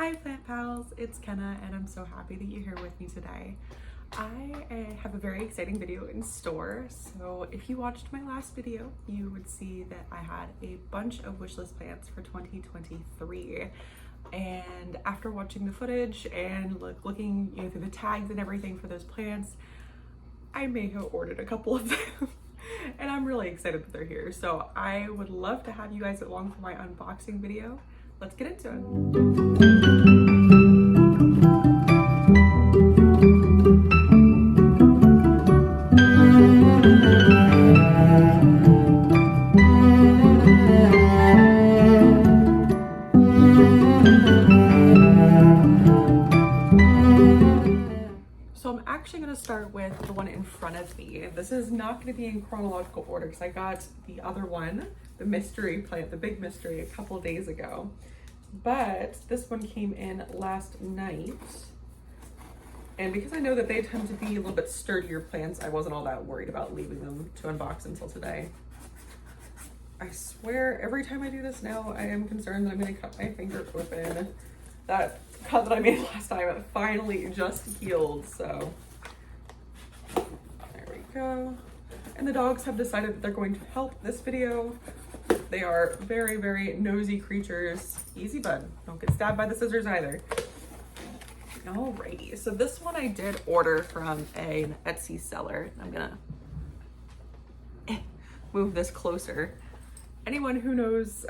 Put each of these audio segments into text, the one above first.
Hi plant pals, it's Kenna and I'm so happy that you're here with me today. I have a very exciting video in store. So if you watched my last video, you would see that I had a bunch of wishlist plants for 2023. And after watching the footage and looking through the tags and everything for those plants, I may have ordered a couple of them. And I'm really excited that they're here. So I would love to have you guys along for my unboxing video. Let's get into it. So I'm actually going to start with the one in front of me. This is not going to be in chronological order because I got the other one, the mystery plant, the big mystery, a couple of days ago. But this one came in last night. And because I know that they tend to be a little bit sturdier plants, I wasn't all that worried about leaving them to unbox until today. I swear every time I do this now, I am concerned that I'm going to cut my finger open. That cut that I made last time, it finally just healed, so there we go. And the dogs have decided that they're going to help this video. They are very, very nosy creatures. Easy bud, don't get stabbed by the scissors either. Alrighty, so this one I did order from an Etsy seller. I'm gonna move this closer. Anyone who knows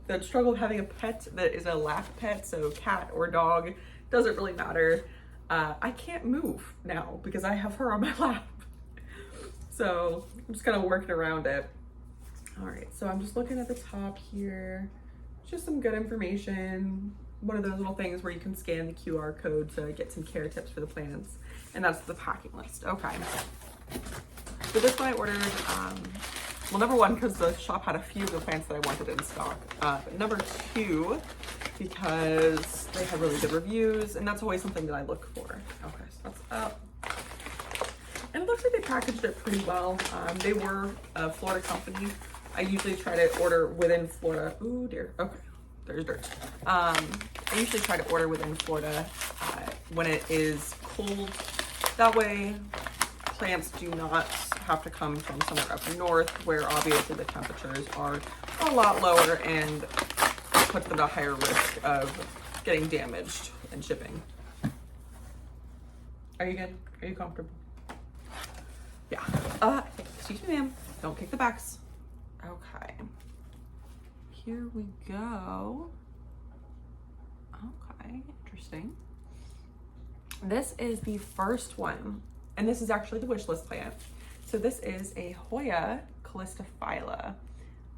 the struggle of having a pet that is a lap pet, so cat or dog, doesn't really matter. I can't move now because I have her on my lap. So I'm just kind of working around it. All right, so I'm just looking at the top here. Just some good information. One of those little things where you can scan the QR code to get some care tips for the plants. And that's the packing list. Okay. So this one I ordered, well, number one, because the shop had a few of the plants that I wanted in stock. Number two, because they had really good reviews, and that's always something that I look for. Okay, so that's up. And it looks like they packaged it pretty well. They were a Florida company. I usually try to order within Florida. Ooh, dear. Okay, there's dirt. I usually try to order within Florida when it is cold. That way, plants do not have to come from somewhere up north where obviously the temperatures are a lot lower and puts them at a higher risk of getting damaged and shipping. Are you good? Are you comfortable? Yeah. Excuse me, ma'am. Don't kick the backs. Okay. Here we go. Okay, interesting. This is the first one, and this is actually the wish list plant. So this is a Hoya calistophylla.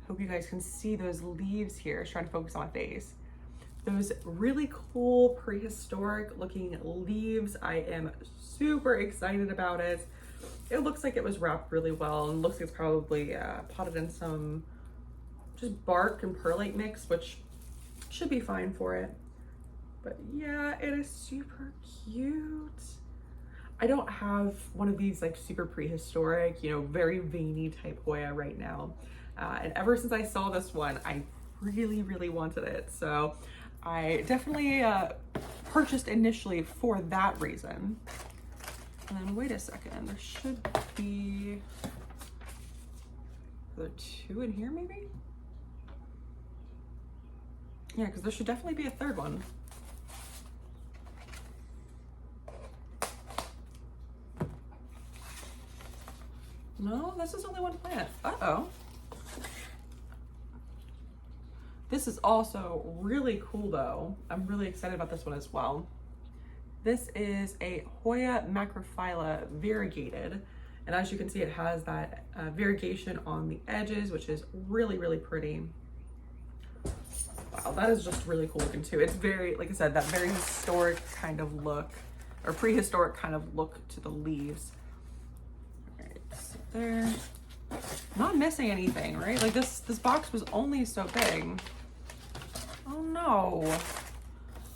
Hope you guys can see those leaves here. I was trying to focus on my face. Those really cool prehistoric looking leaves. I am super excited about it. It looks like it was wrapped really well and looks like it's probably potted in some just bark and perlite mix, which should be fine for it. But yeah, it is super cute. I don't have one of these like super prehistoric, very veiny type Hoya right now. And ever since I saw this one, I really, really wanted it. So I definitely purchased initially for that reason. And then wait a second, there should be, are there two in here maybe? Yeah, because there should definitely be a third one. No, this is only one plant. Uh-oh. This is also really cool though. I'm really excited about this one as well. This is a Hoya macrophylla variegated. And as you can see, it has that variegation on the edges, which is really, really pretty. Wow, that is just really cool looking too. It's very, like I said, that very historic kind of look, or prehistoric kind of look to the leaves. All right, so there. Not missing anything, right? Like this box was only so big. Oh no.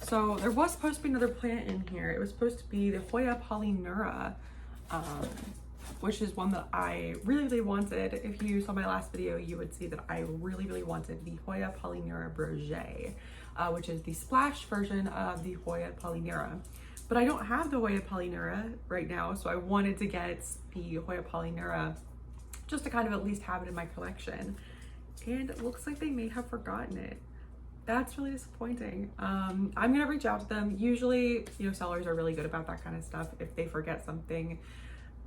So there was supposed to be another plant in here. It was supposed to be the Hoya polynura, which is one that I really, really wanted. If you saw my last video, you would see that I really, really wanted the Hoya polynura brogée. which is the splash version of the Hoya Polynera. But I don't have the Hoya Polynera right now, so I wanted to get the Hoya Polynera just to kind of at least have it in my collection. And it looks like they may have forgotten it. That's really disappointing. I'm gonna reach out to them. Usually, you know, sellers are really good about that kind of stuff. If they forget something,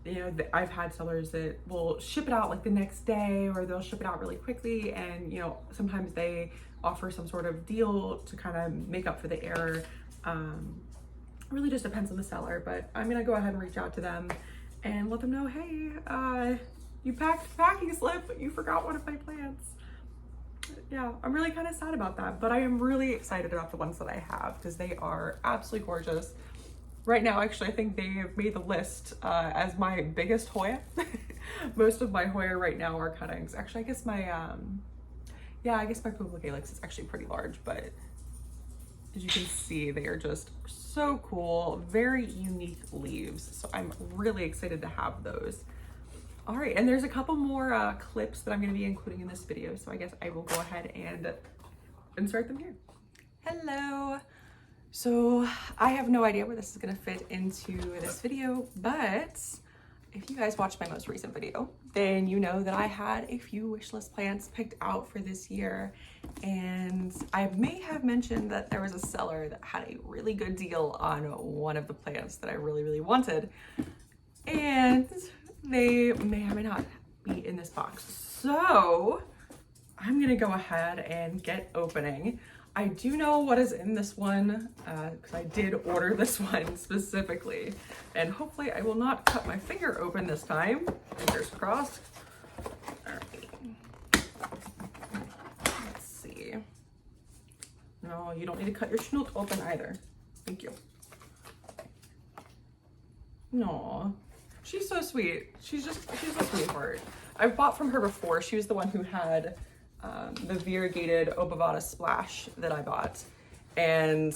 you know, I've had sellers that will ship it out like the next day, or they'll ship it out really quickly. And, you know, sometimes they offer some sort of deal to kind of make up for the error. Really just depends on the seller, but I'm gonna go ahead and reach out to them and let them know, hey, you packed packing slip, but you forgot one of my plants. Yeah, I'm really kind of sad about that, but I am really excited about the ones that I have because they are absolutely gorgeous. Right now, actually, I think they have made the list as my biggest Hoya. Most of my Hoya right now are cuttings. Actually, I guess my, yeah, I guess my Publicalyx is actually pretty large, but as you can see, they are just so cool, very unique leaves. So I'm really excited to have those. All right, and there's a couple more clips that I'm gonna be including in this video. So I guess I will go ahead and insert them here. Hello. So I have no idea where this is gonna fit into this video, but if you guys watched my most recent video, then you know that I had a few wish list plants picked out for this year. And I may have mentioned that there was a seller that had a really good deal on one of the plants that I really, really wanted. And they may or may not be in this box. So I'm gonna go ahead and get opening. I do know what is in this one because I did order this one specifically, and hopefully I will not cut my finger open this time. Fingers crossed. All right. Let's see. No, you don't need to cut your schnook open either. Thank you. No, she's so sweet. She's a sweetheart. I've bought from her before. She was the one who had the variegated Obovata splash that I bought, and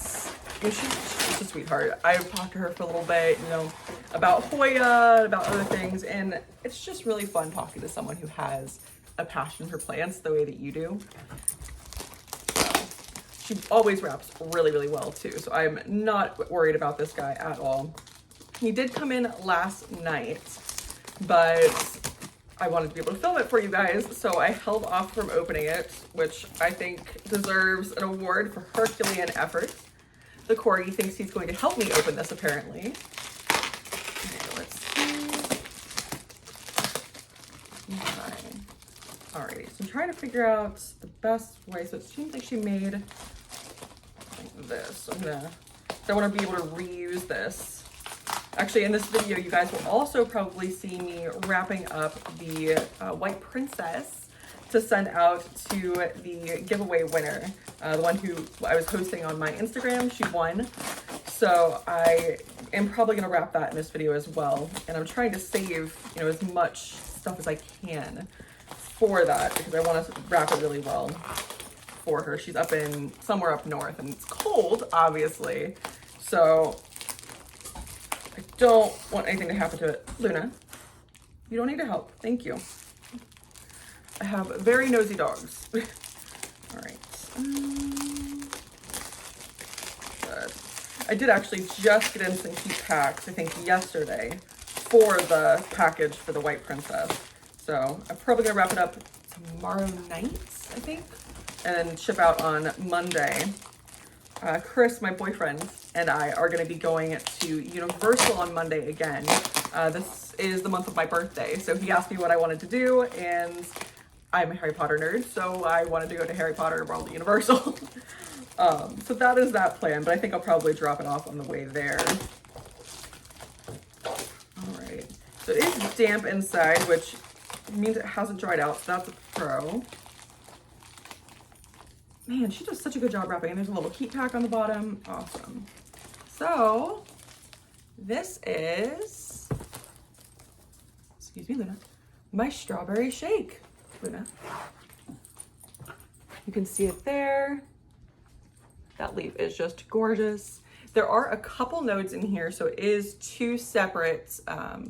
you know, she's a sweetheart. I've talked to her for a little bit, you know, about Hoya, about other things, and it's just really fun talking to someone who has a passion for plants the way that you do. She always wraps really, really well too, so I'm not worried about this guy at all. He did come in last night, but I wanted to be able to film it for you guys, so I held off from opening it, which I think deserves an award for Herculean effort. The corgi thinks he's going to help me open this, apparently. Okay, let's see. Okay. Alrighty, so I'm trying to figure out the best way. So it seems like she made like this. I want to be able to reuse this. Actually, in this video, you guys will also probably see me wrapping up the White Princess to send out to the giveaway winner. The one who I was hosting on my Instagram, she won. So I am probably gonna wrap that in this video as well. And I'm trying to save, you know, as much stuff as I can for that because I want to wrap it really well for her. She's up in somewhere up north and it's cold, obviously. So I don't want anything to happen to it. Luna, you don't need to help. Thank you. I have very nosy dogs. All right. Good. I did actually just get in some heat packs, I think yesterday, for the package for the White Princess. So I'm probably gonna wrap it up tomorrow night, I think, and ship out on Monday. Chris, my boyfriend, and I are going to be going to Universal on Monday again. This is the month of my birthday, so he asked me what I wanted to do, and I'm a Harry Potter nerd, so I wanted to go to Harry Potter World at Universal. So that is that plan, but I think I'll probably drop it off on the way there. All right, so it is damp inside, which means it hasn't dried out, so that's a pro. Man, she does such a good job wrapping. And there's a little heat pack on the bottom. Awesome. So this is, excuse me, Luna, my strawberry shake. Luna, you can see it there. That leaf is just gorgeous. There are a couple nodes in here, so it is two separate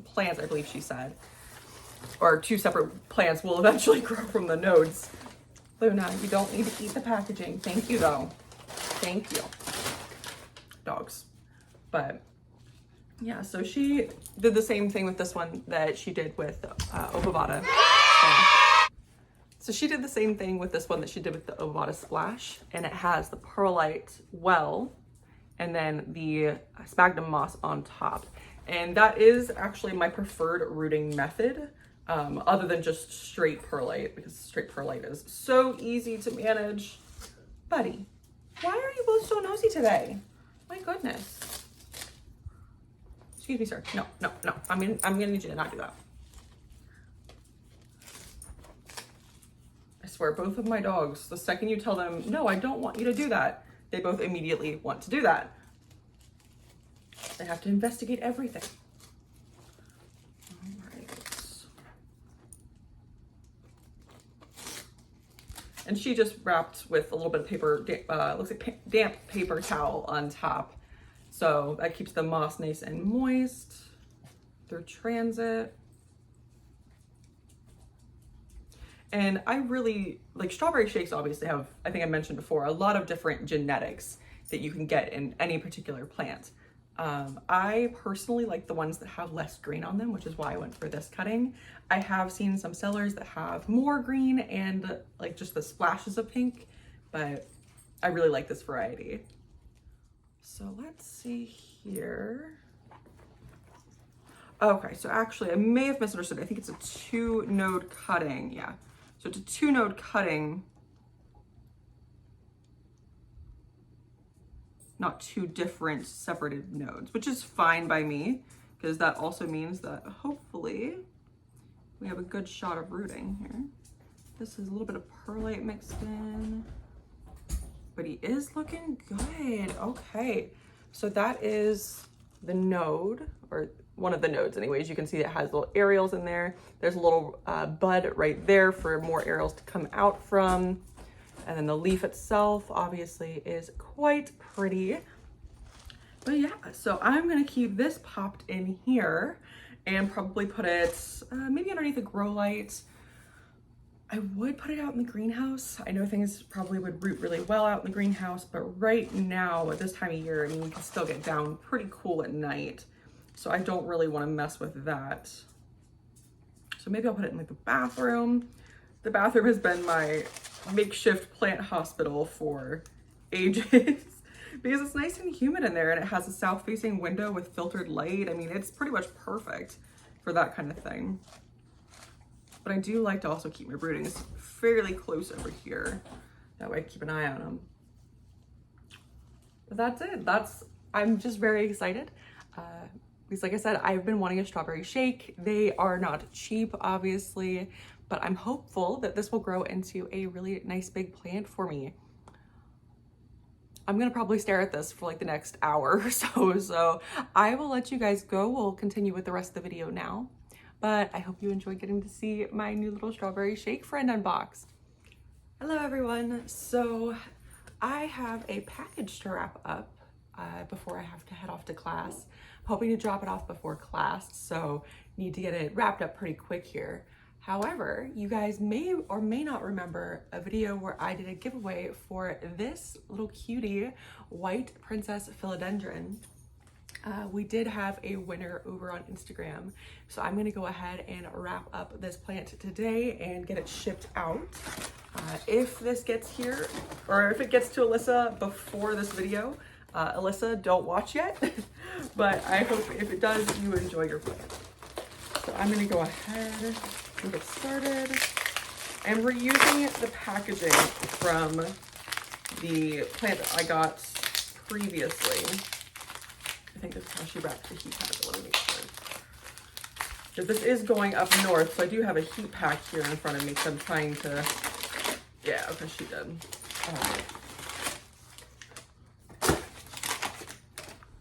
plants, I believe she said, or two separate plants will eventually grow from the nodes. Luna, you don't need to eat the packaging. Thank you, though. Thank you, dogs. But yeah, so she did the same thing with this one that she did with Obovata. So she did the same thing with this one that she did with the Obovata Splash, and it has the perlite well and then the sphagnum moss on top. And that is actually my preferred rooting method, other than just straight perlite, because straight perlite is so easy to manage. Buddy, why are you both so nosy today? My goodness. Excuse me, sir. No. I'm gonna need you to not do that. I swear, both of my dogs, the second you tell them, no, I don't want you to do that, they both immediately want to do that. They have to investigate everything. All right. And she just wrapped with a little bit of paper, looks like damp paper towel on top. So that keeps the moss nice and moist through transit. And I really, like, strawberry shakes obviously have, I think I mentioned before, a lot of different genetics that you can get in any particular plant. I personally like the ones that have less green on them, which is why I went for this cutting. I have seen some sellers that have more green and like just the splashes of pink, but I really like this variety. So let's see here. Okay, so actually I may have misunderstood. I think it's a 2-node cutting. Yeah, so it's a 2-node cutting, not 2 different separated nodes, which is fine by me, because that also means that hopefully we have a good shot of rooting here. This is a little bit of perlite mixed in, but he is looking good. Okay, so that is the node, or one of the nodes anyways. You can see it has little aerials in there. There's a little bud right there for more aerials to come out from. And then the leaf itself obviously is quite pretty. But yeah, so I'm gonna keep this popped in here and probably put it maybe underneath a grow light. I would put it out in the greenhouse. I know things probably would root really well out in the greenhouse, but right now at this time of year, I mean, we can still get down pretty cool at night. So I don't really want to mess with that. So maybe I'll put it in like the bathroom. The bathroom has been my makeshift plant hospital for ages because it's nice and humid in there and it has a south facing window with filtered light. I mean, it's pretty much perfect for that kind of thing. But I do like to also keep my broodings fairly close over here. That way I keep an eye on them. But that's it. I'm just very excited. Because like I said, I've been wanting a strawberry shake. They are not cheap, obviously, but I'm hopeful that this will grow into a really nice big plant for me. I'm gonna probably stare at this for like the next hour or so. So I will let you guys go. We'll continue with the rest of the video now. But I hope you enjoyed getting to see my new little strawberry shake friend unboxed. Hello everyone. So I have a package to wrap up before I have to head off to class. I'm hoping to drop it off before class, so need to get it wrapped up pretty quick here. However, you guys may or may not remember a video where I did a giveaway for this little cutie white princess philodendron. We did have a winner over on Instagram, so I'm gonna go ahead and wrap up this plant today and get it shipped out. If this gets here, or if it gets to Alyssa before this video, Alyssa, don't watch yet, but I hope if it does, you enjoy your plant. So I'm gonna go ahead and get started. And we're using the packaging from the plant that I got previously. I think that's how she wrapped the heat pack. Let me make sure. Because this is going up north, so I do have a heat pack here in front of me, so I'm trying to, yeah, okay, she did. All right.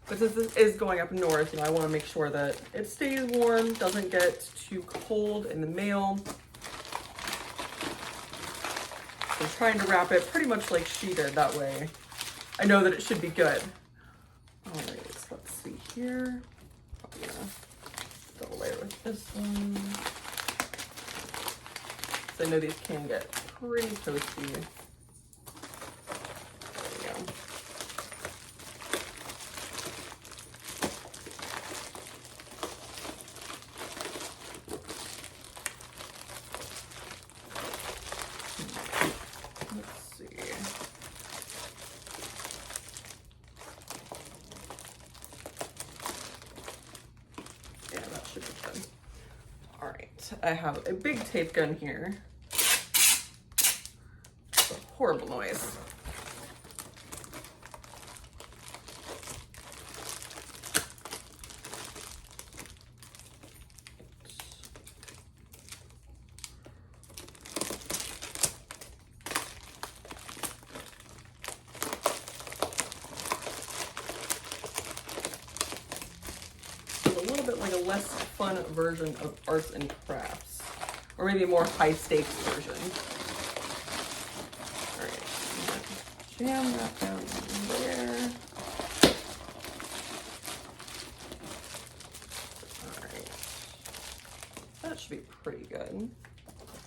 But since this is going up north, you know, I want to make sure that it stays warm, doesn't get too cold in the mail. So I'm trying to wrap it pretty much like she did, that way I know that it should be good. All right, so let's see here. Probably gonna double layer with this one. So I know these can get pretty toasty. There we go. I have a big tape gun here. It's a horrible noise. Like a less fun version of arts and crafts, or maybe a more high stakes version. All right, jam that down there. All right, that should be pretty good.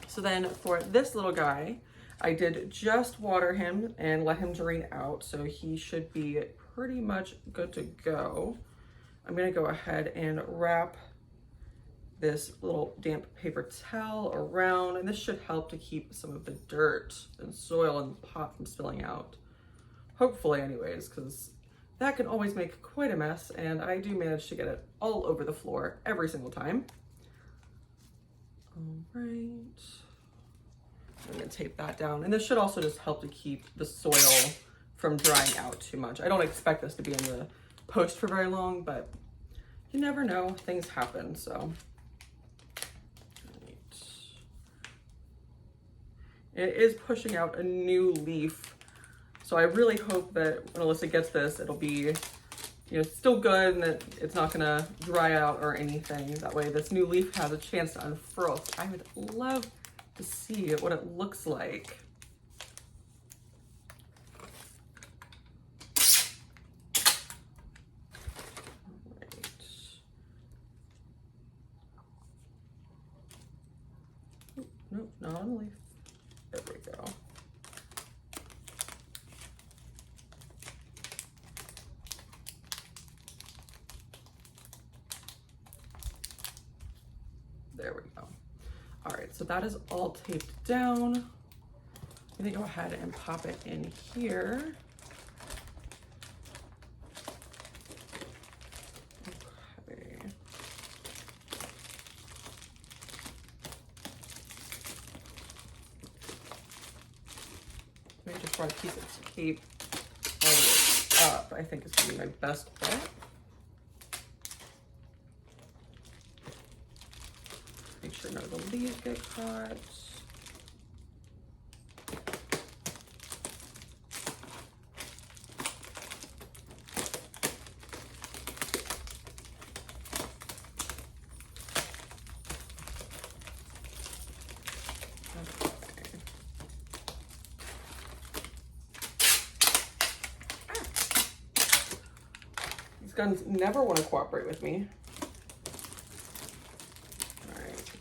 So then for this little guy, I did just water him and let him drain out, so he should be pretty much good to go. I'm gonna go ahead and wrap this little damp paper towel around, and this should help to keep some of the dirt and soil in the pot from spilling out. Hopefully anyways, because that can always make quite a mess, and I do manage to get it all over the floor every single time. All right, I'm gonna tape that down, and this should also just help to keep the soil from drying out too much. I don't expect this to be in the post for very long, but you never know, things happen. So right. It is pushing out a new leaf, so I really hope that when Alyssa gets this, it'll be, you know, still good and that it's not gonna dry out or anything. That way this new leaf has a chance to unfurl. I would love to see what it looks like. Nope, not on the leaf. There we go. There we go. All right, so that is all taped down. I'm gonna go ahead and pop it in here. Just try a piece of tape all the way up, I think is gonna be my best bet. Make sure none of the leaves get caught. Guns never want to cooperate with me. All right.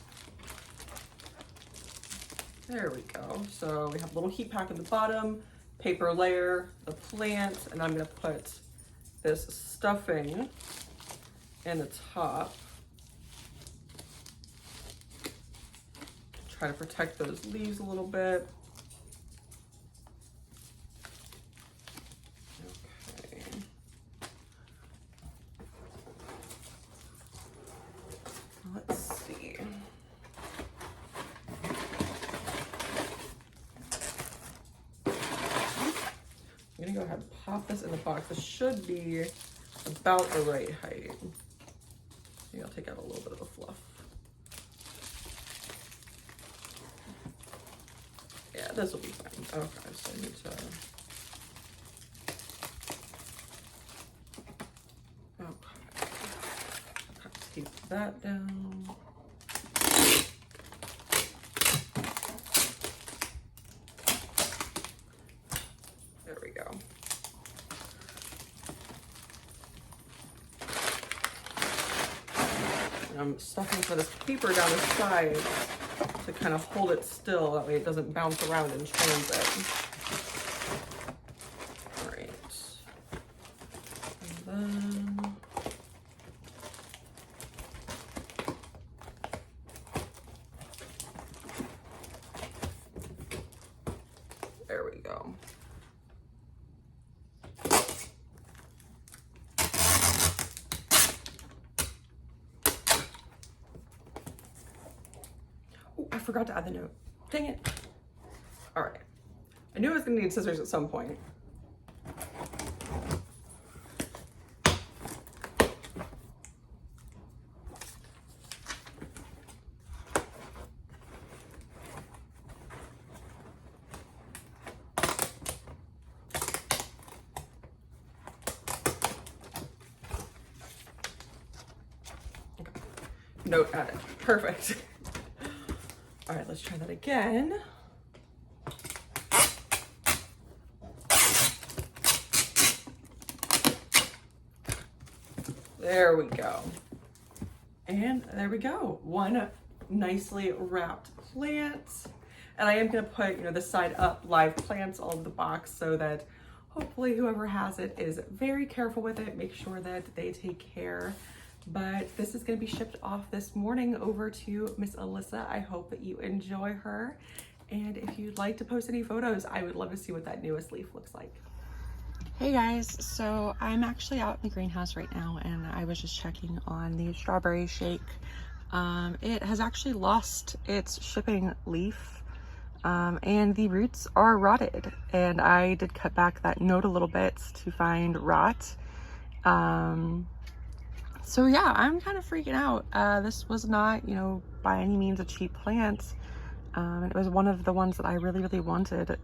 There we go. So we have a little heat pack at the bottom, paper layer, the plant, and I'm going to put this stuffing in the top. Try to protect those leaves a little bit. Go ahead and pop this in the box. This should be about the right height. Maybe I'll take out a little bit of the fluff. Yeah, this will be fine. Okay, so I need to. Okay. Tape that down. There we go. And I'm stuffing some of this paper down the side to kind of hold it still. That way it doesn't bounce around in transit. All right. And then there we go. forgot to add the note. Dang it. All right. I knew I was gonna need scissors at some point. Note added. Perfect. All right, let's try that again. There we go. And there we go. One nicely wrapped plant. And I am gonna put, the side up live plants all over the box so that hopefully whoever has it is very careful with it. Make sure that they take care. But this is gonna be shipped off this morning over to Miss Alyssa. I hope that you enjoy her. And if you'd like to post any photos, I would love to see what that newest leaf looks like. Hey guys, so I'm actually out in the greenhouse right now and I was just checking on the strawberry shake. It has actually lost its shipping leaf and the roots are rotted, and I did cut back that note a little bit to find rot. So yeah, I'm kind of freaking out. This was not, by any means a cheap plant. It was one of the ones that I really, really wanted.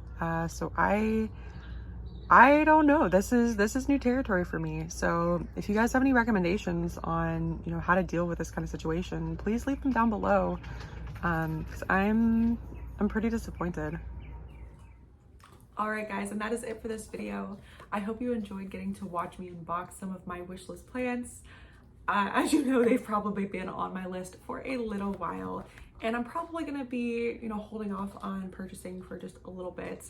So I don't know. This is new territory for me. So if you guys have any recommendations on, how to deal with this kind of situation, please leave them down below. Because I'm pretty disappointed. All right, guys, and that is it for this video. I hope you enjoyed getting to watch me unbox some of my wishlist plants. As you know, they've probably been on my list for a little while, and I'm probably gonna be, holding off on purchasing for just a little bit,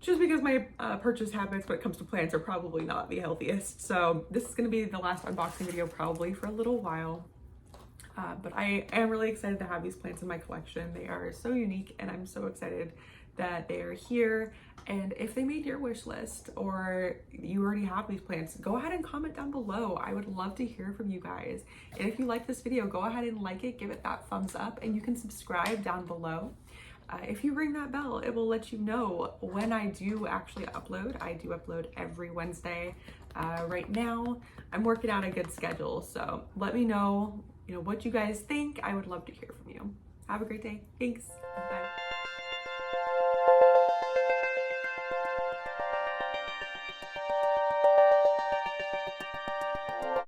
just because my purchase habits when it comes to plants are probably not the healthiest. So this is gonna be the last unboxing video probably for a little while. But I am really excited to have these plants in my collection. They are so unique, and I'm so excited that they are here. And if they made your wish list or you already have these plants, go ahead and comment down below. I would love to hear from you guys. And if you like this video, go ahead and like it, give it that thumbs up, and you can subscribe down below. If you ring that bell, it will let you know when I do actually upload. I do upload every Wednesday. Right now, I'm working out a good schedule, so let me know, what you guys think. I would love to hear from you. Have a great day. Thanks.